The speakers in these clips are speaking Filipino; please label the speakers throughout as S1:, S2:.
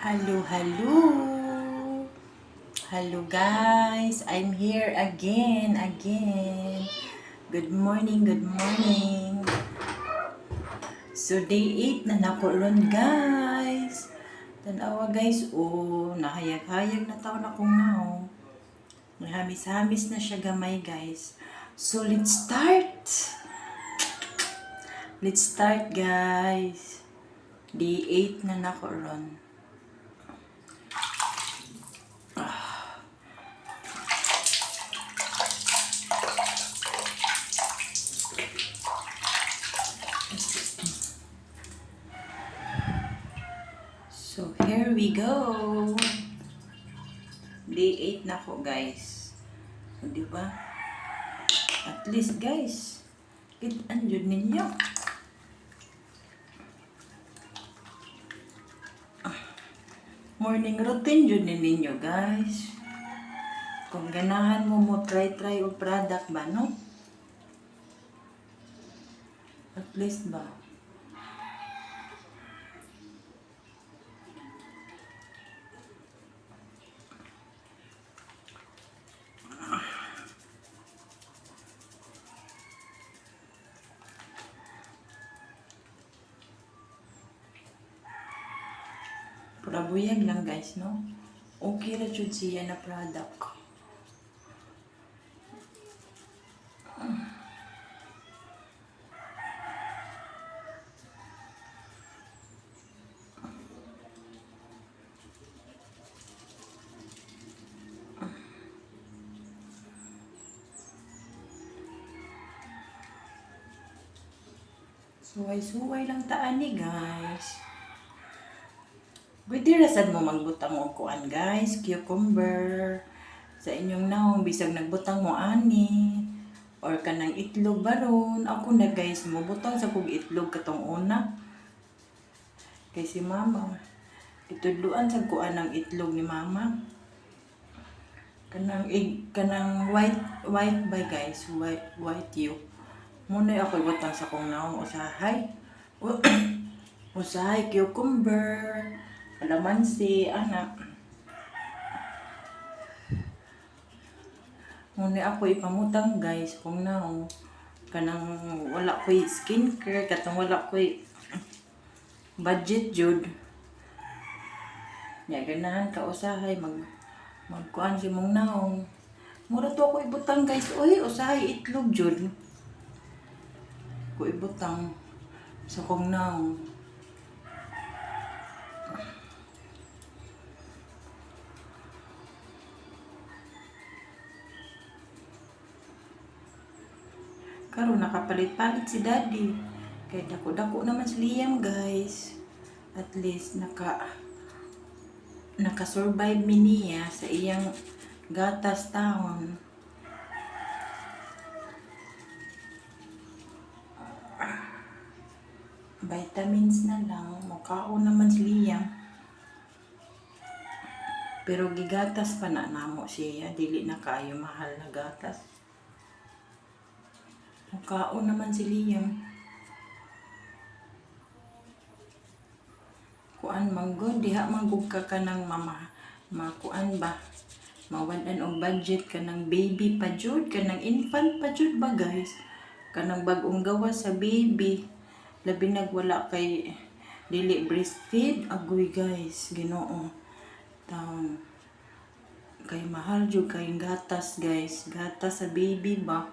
S1: Hello, hello. Hello guys, I'm here again. Good morning, good morning. So day 8 na nako ron guys. Tanawa guys, nahayag-hayag na taon akong now. Nahamis-hamis na siya gamay guys. So let's start. Let's start guys. Day 8 na nako ron. So, here we go. Day 8 na ko, guys. So, di ba? At least, guys, kitaan yun ninyo. Morning routine yun ninyo, guys. Kung ganahan mo try o product ba, no? At least ba? Prabuyag lang guys, no? Okay ra jud siya na product. Suway-suway lang taan ni guys. Pwede rasad mo magbutang mo kuan guys, cucumber sa inyong naong bisag nagbutang mo ani or kanang itlog baron. Ako na guys, mo butang sa kog itlog katong una. Kay si mama itudluan sa kuan ng itlog ni mama. Kanang white by guys, white yolk. Muna ako ibutang sa kong naong usahay. Usahay, cucumber, kalamansi, anak. Muna ako ipamutang guys kung naong kanang wala ko'y skincare, katong wala ko'y budget jud. Ya ganahan ka usahay magkuan si mong naong. Mura to ako ibutang guys. Uy, usahay itlog jud. Ko ibutang sa kong naong. Karon nakapalit-palit si daddy. Kaya dako-dako naman si Liam guys. At least naka-survive mi niya sa iyang gatas taon. Vitamins na lang. Mukhaon naman si Liam. Pero gigatas pa na namo siya. Dili na kayo mahal na gatas. Mukhaon naman si Liam. Kuan manggod. Diha manggod ka ng makuan ba? Mawadan og budget ka ng baby pa jud. Ka ng infant pa jud ba guys? Ka ng bagong gawa sa baby. Labi nagwala kay dili breastfeed. Agoy guys. Ginoo. Taon. Kay mahal jud kay gatas guys. Gatas sa baby ba?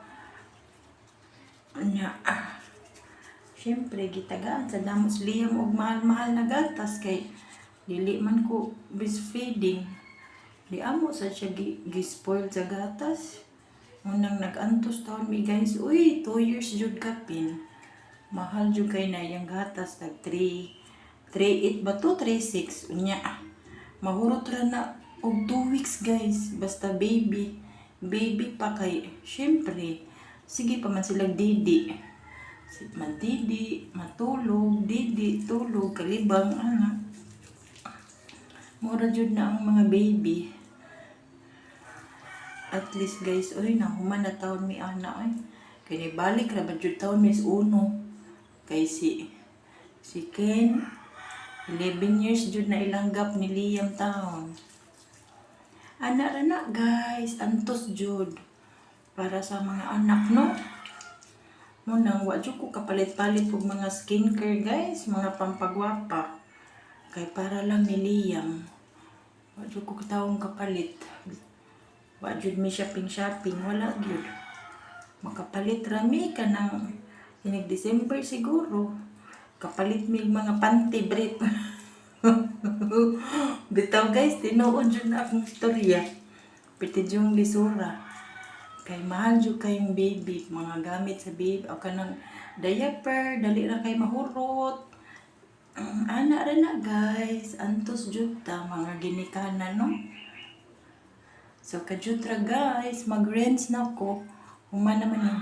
S1: Anya, syempre gitagaan sa damos Liam og mahal-mahal na gatas kay dili man ko breastfeeding. Di amo sa siya gi-spoil sa gatas. Unang nag-antos taon mi guys. Uy, 2 years jud kapin. Mahal jud kay na yung gatas tag 3.8 ba to 3.6 unya. Mahurot ra na og 2 weeks guys. Basta baby pa kay syempre sige pa man silang didi. Didi, matulog, didi, tulog, kalibang, anak. Mura jud na ang mga baby. At least guys, nahuman na taon mi ana kay ni balik ra ba jud taon mis uno. Kay si Ken 11 years jud na ilanggap ni Liam taon. Ana ra na guys, antos jud para sa mga anak no. Munang wa jud ko kapalit-palit og mga skincare guys, mga pampagwapa. Kay para lang ni Liam. Wa jud ko taong kapalit. Wa jud mi shopping, wala jud. Makapalit rami ka ng inig December siguro. Kapalit mi mga panty brief. Bitaw guys, tinuod jud na akong istorya. Piti yung lisura. Kay mahal jud kayong baby, mga gamit sa baby o kanang diaper, dali ra kay mahurot. Ana ra na guys, antos jud ta mga ginikanan no. So kajud ra guys, mag-rinse na ko. Human naman yun.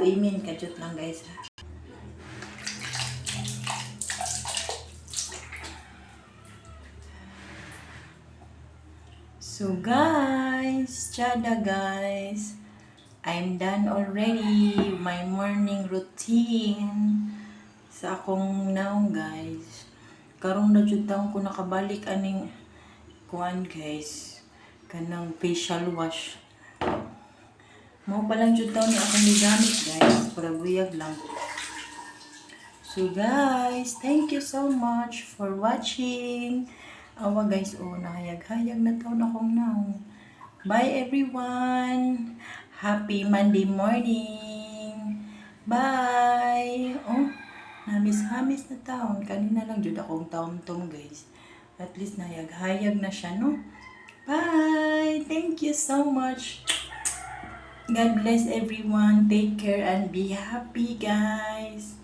S1: Amen kajud lang guys ha. So guys, tsada guys, I'm done already my morning routine sa akong naong guys. Karong na jud taon ko nakabalik aning kuan guys, kanang facial wash. Mao pa lang jud taon ni akong gigamit guys, para buyag lang. So guys, thank you so much for watching. Awa guys, nahayag-hayag na taon akong naong. Bye everyone. Happy Monday morning. Bye. Namis-hamis na taon. Kanina lang jud akong taon tong guys. At least nahayag-hayag na siya, no? Bye. Thank you so much. God bless everyone. Take care and be happy, guys.